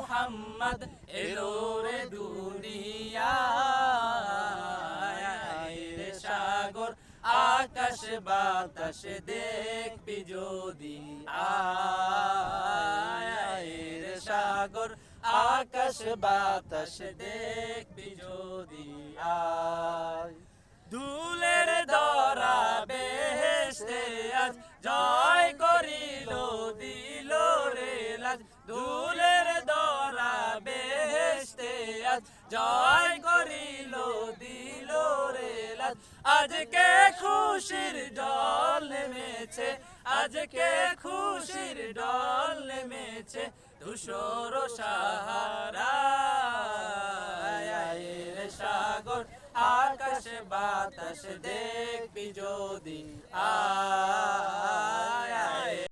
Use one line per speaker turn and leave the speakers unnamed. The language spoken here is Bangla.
মুহাম্মদ এলো রে দুনিয়ায় রে সাগর আকাশ বাতাস দেখবি যদি আয় রে সাগর আকাশ বাতাস দেখবি যদি আয় ধুলের ধরা বেহেশতে আজ জয় করিল দিল রে লাজ ধুলের ধরা বেহেশতে আজ জয় করিল দিল রে লাজ আজকে খুশির ঢল নেমেছে আজকে খুশির ঢল নেমেছে ধূসর সাহারায় রে সাগর আকাশ বাতাস দেখবি যদি আয়